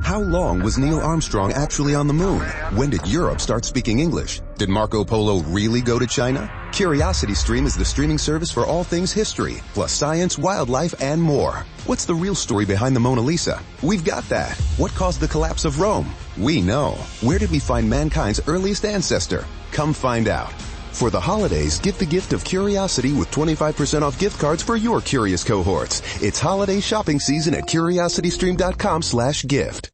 How long was Neil Armstrong actually on the moon? When did Europe start speaking English? Did Marco Polo really go to China? CuriosityStream is the streaming service for all things history, plus science, wildlife, and more. What's the real story behind the Mona Lisa? We've got that. What caused the collapse of Rome? We know. Where did we find mankind's earliest ancestor? Come find out. For the holidays, get the gift of curiosity with 25% off gift cards for your curious cohorts. It's holiday shopping season at curiositystream.com/gift.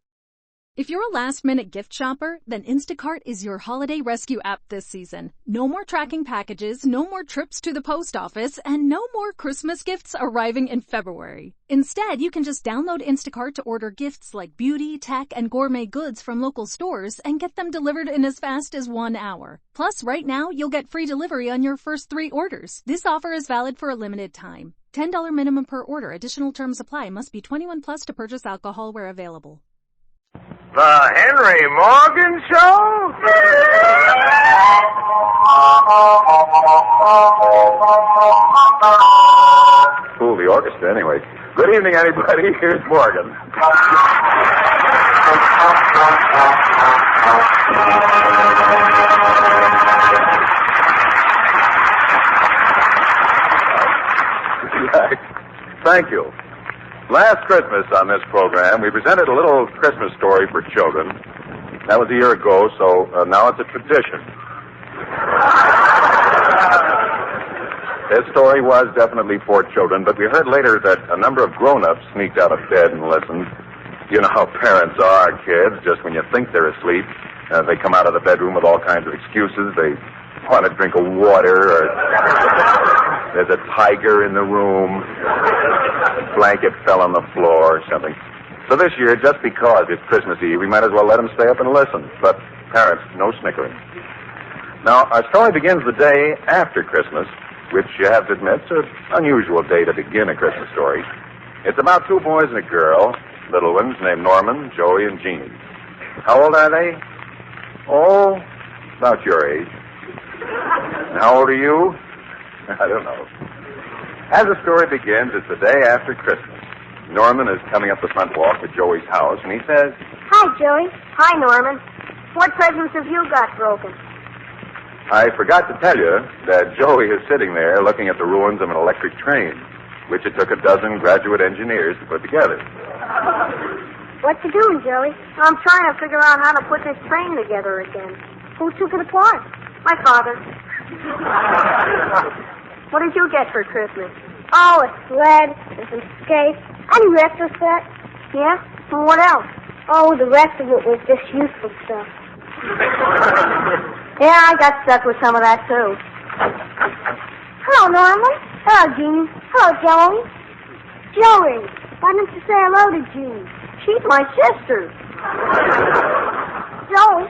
If you're a last-minute gift shopper, then Instacart is your holiday rescue app this season. No more tracking packages, no more trips to the post office, and no more Christmas gifts arriving in February. Instead, you can just download Instacart to order gifts like beauty, tech, and gourmet goods from local stores and get them delivered in as fast as 1 hour. Plus, right now, you'll get free delivery on your first 3 orders. This offer is valid for a limited time. $10 minimum per order. Additional terms apply. Must be 21 plus to purchase alcohol where available. The Henry Morgan Show? Fool the orchestra, anyway. Good evening, everybody. Here's Morgan. Thank you. Last Christmas on this program, we presented a little Christmas story for children. That was a year ago, so now it's a tradition. This story was definitely for children, but we heard later that a number of grown-ups sneaked out of bed and listened. You know how parents are, kids. Just when you think they're asleep, they come out of the bedroom with all kinds of excuses. They want a drink of water, or there's a tiger in the room. Blanket fell on the floor or something. So this year, just because it's Christmas Eve, we might as well let them stay up and listen. But parents, no snickering. Now, our story begins the day after Christmas, which you have to admit is an unusual day to begin a Christmas story. It's about 2 boys and a girl, little ones named Norman, Joey, and Jeannie. How old are they? Oh, about your age. And how old are you? I don't know. As the story begins, it's the day after Christmas. Norman is coming up the front walk to Joey's house, and he says, "Hi, Joey." "Hi, Norman. What presents have you got broken?" I forgot to tell you that Joey is sitting there looking at the ruins of an electric train, which it took a dozen graduate engineers to put together. "What you doing, Joey?" "I'm trying to figure out how to put this train together again." "Who took it apart?" "My father." "What did you get for Christmas?" "Oh, a sled and some skates and a retro set." "Yeah? Well, what else?" "Oh, the rest of it was just useful stuff." "Yeah, I got stuck with some of that, too." "Hello, Norman." "Hello, Jeannie." "Hello, Joey." "Joey, why didn't you say hello to Jeannie?" "She's my sister." "Joey,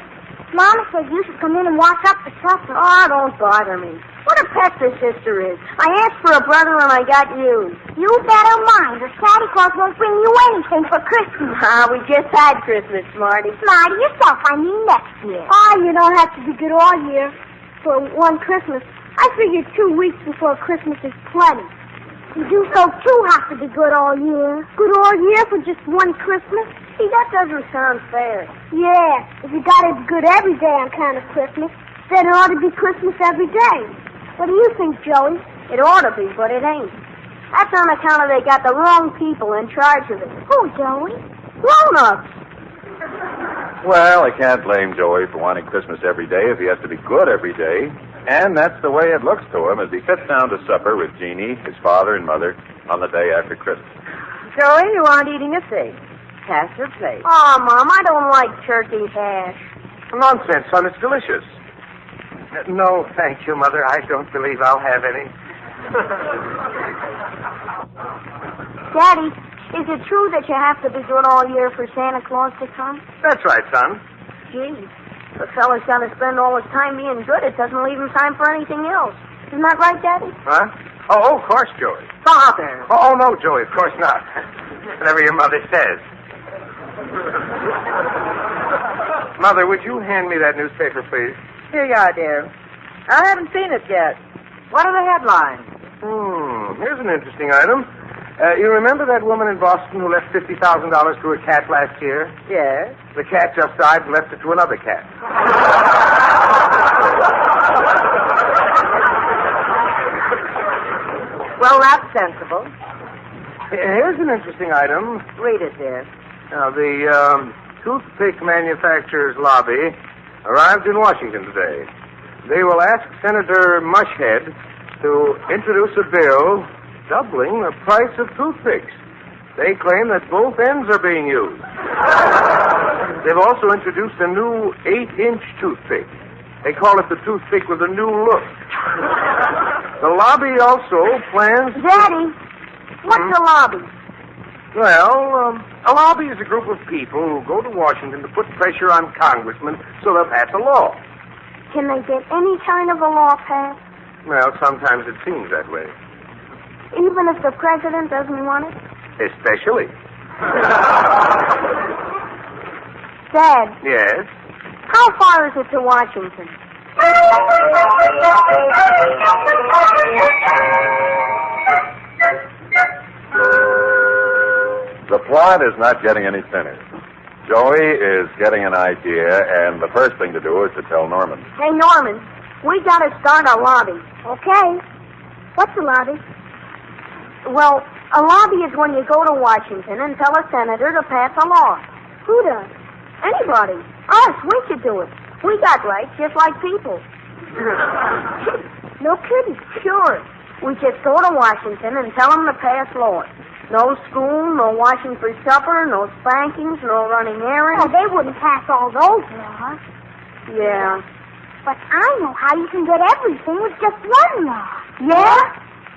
Mama said you should come in and wash up the supper." "Oh, don't bother me. What a pest this sister is. I asked for a brother and I got you." "You better mind, or Santa Claus won't bring you anything for Christmas." We just had Christmas, Smarty." "Smarty yourself, I mean next year." You don't have to be good all year for one Christmas. I figured 2 weeks before Christmas is plenty. You so too have to be good all year. Good all year for just one Christmas? See, that doesn't sound fair. Yeah, if you gotta be good every day on account of Christmas, then it ought to be Christmas every day. What do you think, Joey? It ought to be, but it ain't. That's on account of they got the wrong people in charge of it. Who, Joey? Grown-ups. Well, I can't blame Joey for wanting Christmas every day if he has to be good every day. And that's the way it looks to him as he sits down to supper with Jeannie, his father and mother, on the day after Christmas. Joey, you aren't eating a thing. Pass your plate. Oh, Mom, I don't like turkey hash. Nonsense, son. It's delicious. No, thank you, Mother. I don't believe I'll have any. Daddy, is it true that you have to be good all year for Santa Claus to come? That's right, son. Gee, the fella's got to spend all his time being good. It doesn't leave him time for anything else. Isn't that right, Daddy? Huh? Oh, of course, Joey. Father. Oh, no, Joey, of course not. Whatever your mother says. Mother, would you hand me that newspaper, please? Here you are, dear. I haven't seen it yet. What are the headlines? Here's an interesting item. You remember that woman in Boston who left $50,000 to her cat last year? Yes. The cat just died and left it to another cat. Well, that's sensible. Here's an interesting item. Read it, dear. Now, the toothpick manufacturer's lobby arrived in Washington today. They will ask Senator Mushhead to introduce a bill doubling the price of toothpicks. They claim that both ends are being used. They've also introduced a new 8-inch toothpick. They call it the toothpick with a new look. The lobby also plans... Daddy, what's a lobby? Well, a lobby is a group of people who go to Washington to put pressure on congressmen so they'll pass a law. Can they get any kind of a law passed? Well, sometimes it seems that way. Even if the president doesn't want it? Especially. Dad, Yes? how far is it to Washington? The plot is not getting any thinner. Joey is getting an idea, and the first thing to do is to tell Norman. Hey, Norman, we gotta start a lobby. Okay. What's a lobby? Well, a lobby is when you go to Washington and tell a senator to pass a law. Who does? Anybody. Us, we should do it. We got rights just like people. No kidding. Sure. We just go to Washington and tell them to pass laws. No school, no washing for supper, no spankings, no running errands. Oh, they wouldn't pass all those laws. Yeah. But I know how you can get everything with just one law. Yeah?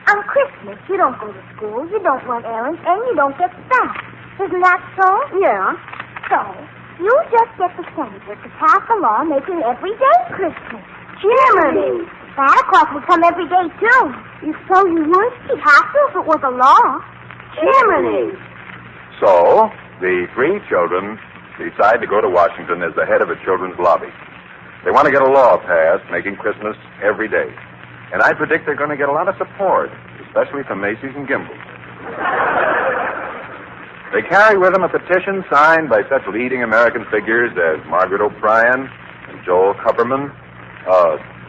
On Christmas, you don't go to school, you don't run errands, and you don't get spanked. Isn't that so? Yeah. So, you just get the senator to pass a law making every day Christmas. Jiminy! Santa Claus would come every day, too. You so you would? He'd have to if it was a law. Jiminy! So, the three children decide to go to Washington as the head of a children's lobby. They want to get a law passed making Christmas every day. And I predict they're going to get a lot of support, especially from Macy's and Gimbel's. They carry with them a petition signed by such leading American figures as Margaret O'Brien and Joel Kupperman.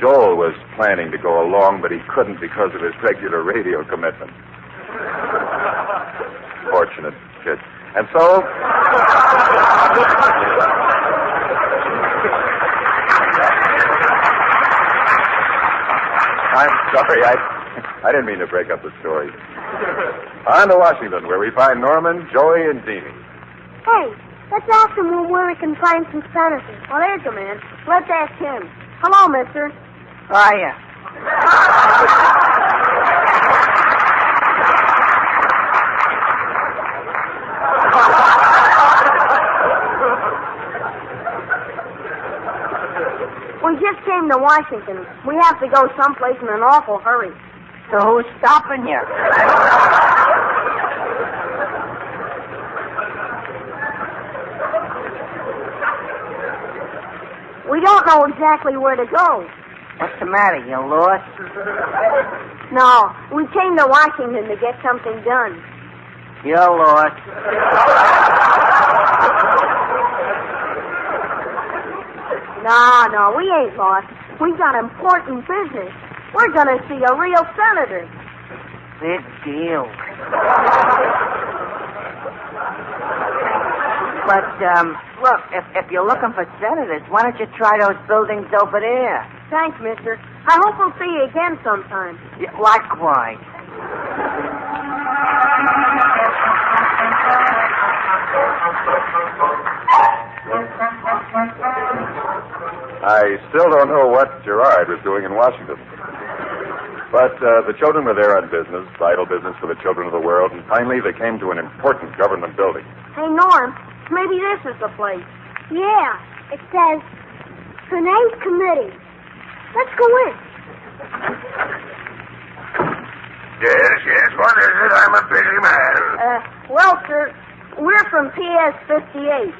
Joel was planning to go along, but he couldn't because of his regular radio commitment. Fortunate kid. And so... I'm sorry, I didn't mean to break up the story. On to Washington, where we find Norman, Joey, and Deanie. Hey, let's ask him where we can find some senators. Well, there's the man. Let's ask him. Hello, mister. Hiya. We just came to Washington. We have to go someplace in an awful hurry. So who's stopping you? We don't know exactly where to go. What's the matter? You lost? No, we came to Washington to get something done. You're lost. No, we ain't lost. We got important business. We're going to see a real senator. Big deal. But, look, if you're looking for senators, why don't you try those buildings over there? Thanks, mister. I hope we'll see you again sometime. Yeah, likewise. I still don't know what Gerard was doing in Washington. But the children were there on business, vital business for the children of the world, and finally they came to an important government building. Hey, Norm, maybe this is the place. Yeah, it says, Renee's Committee. Let's go in. Yes, what is it? I'm a busy man. Well, sir, we're from PS 58.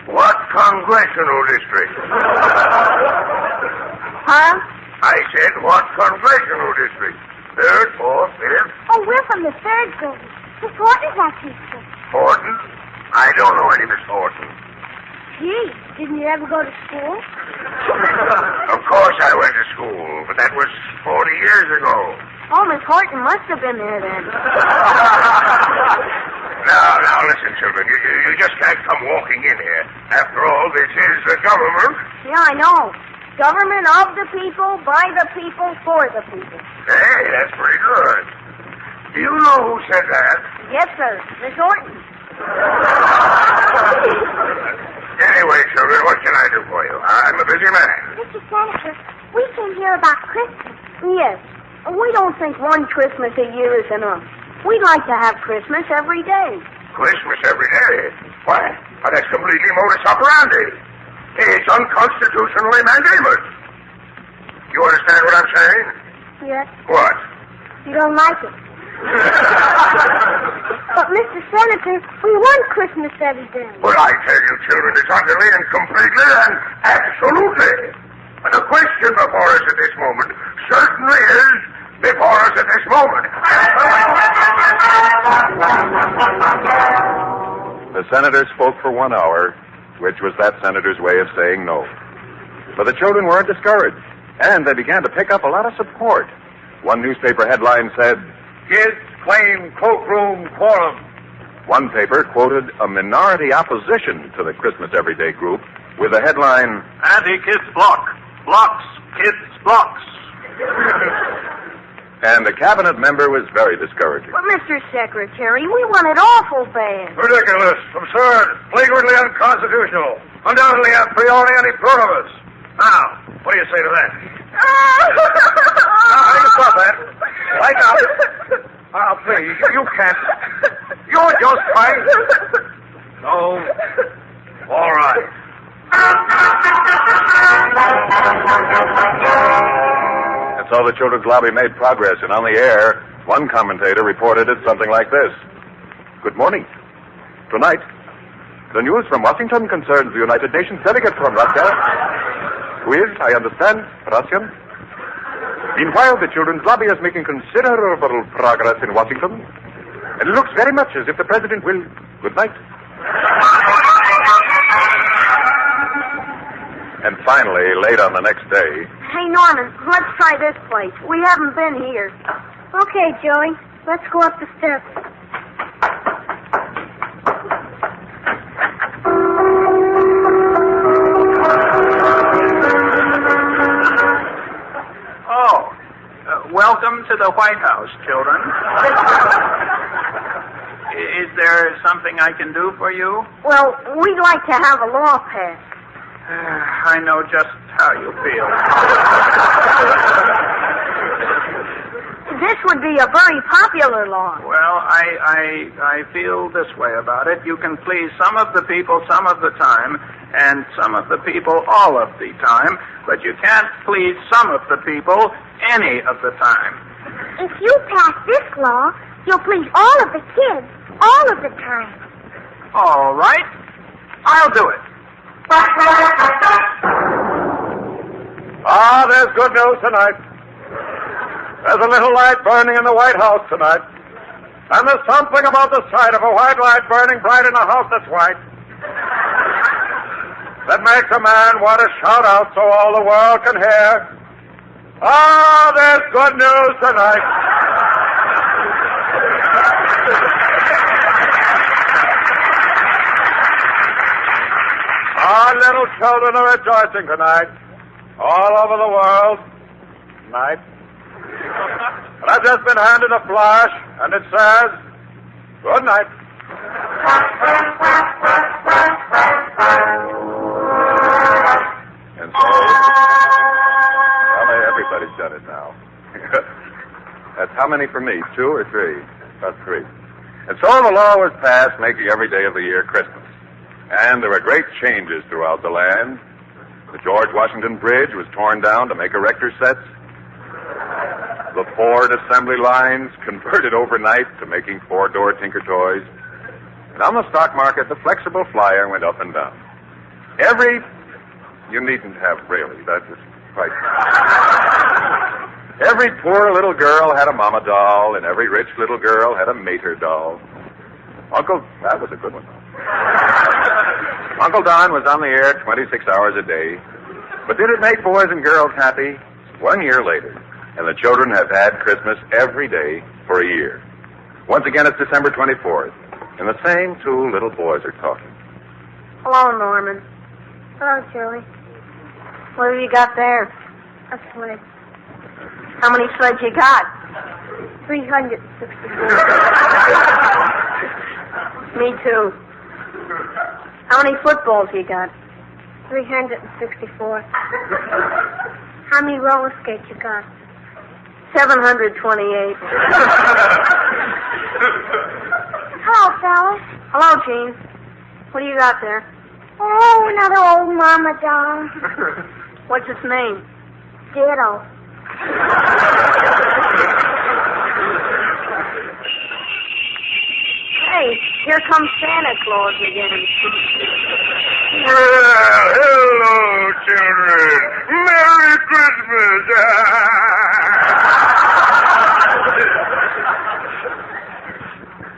What congressional district? Huh? I said, what congressional district? Third, fourth, fifth? Oh, we're from the third grade. Miss Horton's our teacher. Horton? I don't know any Miss Horton. Gee, didn't you ever go to school? Of course I went to school, but that was 40 years ago. Oh, Miss Horton must have been there then. Now, listen, children. You just can't come walking in here. After all, this is the government. Yeah, I know. Government of the people, by the people, for the people. Hey, that's pretty good. Do you know who said that? Yes, sir. Miss Horton. Anyway, children, what can I do for you? I'm a busy man. Mr. Senator, we came here about Christmas. Yes. We don't think one Christmas a year is enough. We'd like to have Christmas every day. Christmas every day? Why, that's completely modus operandi. It's unconstitutionally mandated. You understand what I'm saying? Yes. What? You don't like it. But, Mr. Senator, we want Christmas every day. But I tell you, children, it's utterly and completely and absolutely. And the question before us at this moment certainly is before us at this moment. The senator spoke for 1 hour, which was that senator's way of saying no. But the children weren't discouraged, and they began to pick up a lot of support. One newspaper headline said, Kids claim cloakroom quorum. One paper quoted a minority opposition to the Christmas Everyday group with the headline, Anti-kids block. Blocks, kids, blocks. and the cabinet member was very discouraging. But, Mr. Secretary, we want it awful bad. Ridiculous, absurd, flagrantly unconstitutional, undoubtedly a priori anti-pluribus. Now, what do you say to that? Now, you stop that. Right now. Please, you can't. You're just trying. No. All right. And so the Children's Lobby made progress, and on the air, one commentator reported it something like this. Good morning. Tonight, the news from Washington concerns the United Nations delegate from Russia, who is, I understand, Russian. Meanwhile, the Children's Lobby is making considerable progress in Washington, and it looks very much as if the President will... Good night. And finally, late on the next day... Hey, Norman, let's try this place. We haven't been here. Okay, Joey. Let's go up the steps. Welcome to the White House, children. Is there something I can do for you? Well, we'd like to have a law passed. I know just how you feel. This would be a very popular law. Well, I feel this way about it. You can please some of the people some of the time, and some of the people all of the time, but you can't please some of the people any of the time. If you pass this law, you'll please all of the kids all of the time. All right. I'll do it. There's good news tonight. There's a little light burning in the White House tonight. And there's something about the sight of a white light burning bright in a house that's white that makes a man want to shout out so all the world can hear. There's good news tonight. Our little children are rejoicing tonight. All over the world. Tonight. And I've just been handed a flash, and it says, good night. And so, everybody's done it now. That's how many for me? 2 or 3? About 3. And so the law was passed making every day of the year Christmas. And there were great changes throughout the land. The George Washington Bridge was torn down to make erector sets. The Ford assembly lines converted overnight to making 4-door Tinker Toys. And on the stock market, the flexible flyer went up and down. You needn't have really, that was quite... Every poor little girl had a mama doll, and every rich little girl had a mater doll. That was a good one. Uncle Don was on the air 26 hours a day. But did it make boys and girls happy? 1 year later, and the children have had Christmas every day for a year. Once again, it's December 24th, and the same two little boys are talking. Hello, Norman. Hello, Julie. What have you got there? A sled. How many sleds you got? 364. Me too. How many footballs you got? 364. How many roller skates you got? 728. Hello, fellas. Hello, Gene. What do you got there? Oh, another old mama doll. What's its name? Ditto. Hey, here comes Santa Claus again. Well, hello, children. Merry Christmas.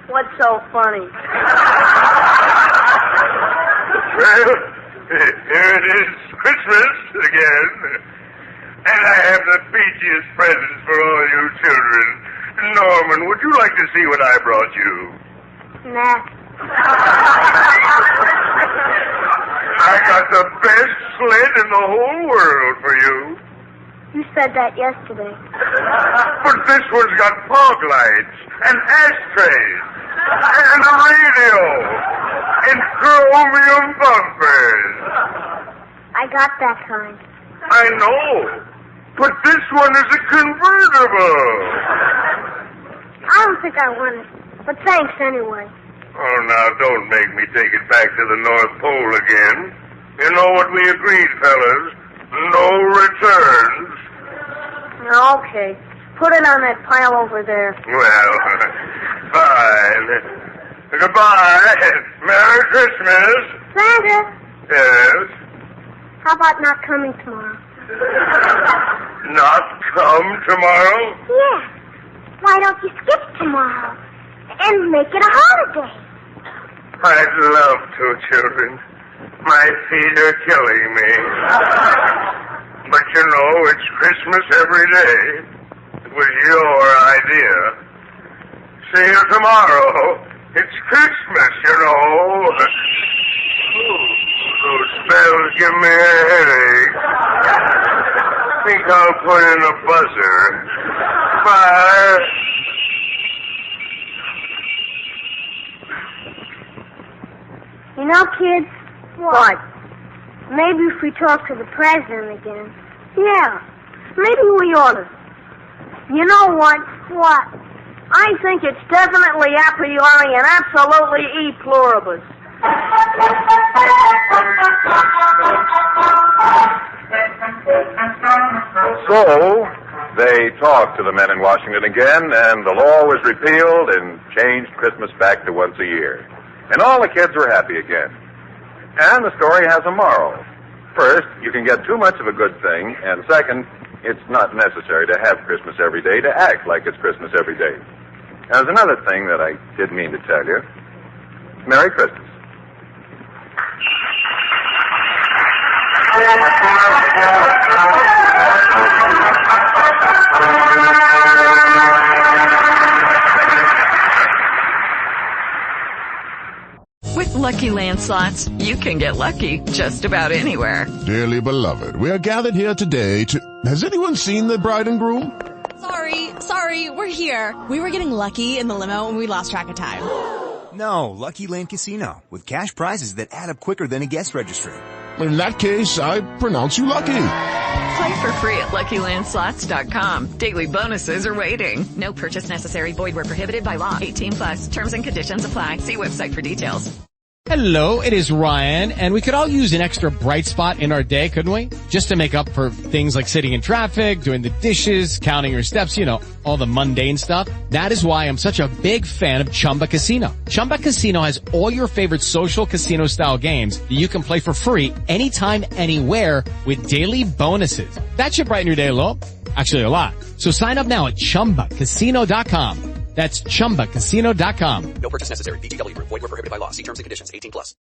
What's so funny? Well, here it is, Christmas again. And I have the peachiest presents for all you children. Norman, would you like to see what I brought you? Nah. I got the best sled in the whole world for you. You said that yesterday. But this one's got fog lights and ashtrays and a radio and chromium bumpers. I got that kind. I know, but this one is a convertible. I don't think I want it, but thanks anyway. Oh, now, don't make me take it back to the North Pole again. You know what we agreed, fellas? No returns. Okay. Put it on that pile over there. Well, fine. Goodbye. Merry Christmas. Santa, Yes. how about not coming tomorrow? Not come tomorrow? Yeah. Why don't you skip tomorrow and make it a holiday? I'd love to, children. My feet are killing me. But you know, it's Christmas every day. It was your idea. See you tomorrow. It's Christmas, you know. Those spells give me a headache. Think I'll put in a buzzer. Bye. You know, kids? What? Maybe if we talk to the president again. Yeah. Maybe we ought to. You know what? What? I think it's definitely a priori and absolutely e pluribus. So, they talked to the men in Washington again, and the law was repealed and changed Christmas back to once a year. And all the kids were happy again. And the story has a moral. First, you can get too much of a good thing, and second, it's not necessary to have Christmas every day to act like it's Christmas every day. Now, there's another thing that I did mean to tell you. Merry Christmas. With Lucky Land Slots, you can get lucky just about anywhere. Dearly beloved, we are gathered here today to... Has anyone seen the bride and groom? Sorry, we're here. We were getting lucky in the limo and we lost track of time. No, Lucky Land Casino, with cash prizes that add up quicker than a guest registry. In that case, I pronounce you lucky. Play for free at LuckyLandSlots.com. Daily bonuses are waiting. No purchase necessary. Void where prohibited by law. 18+. Terms and conditions apply. See website for details. Hello, it is Ryan, and we could all use an extra bright spot in our day, couldn't we? Just to make up for things like sitting in traffic, doing the dishes, counting your steps, you know, all the mundane stuff. That is why I'm such a big fan of Chumba Casino. Chumba Casino has all your favorite social casino-style games that you can play for free anytime, anywhere with daily bonuses. That should brighten your day a little. Actually, a lot. So sign up now at ChumbaCasino.com. That's ChumbaCasino.com. No purchase necessary. VGW Group. Void where prohibited by law. See terms and conditions. 18+.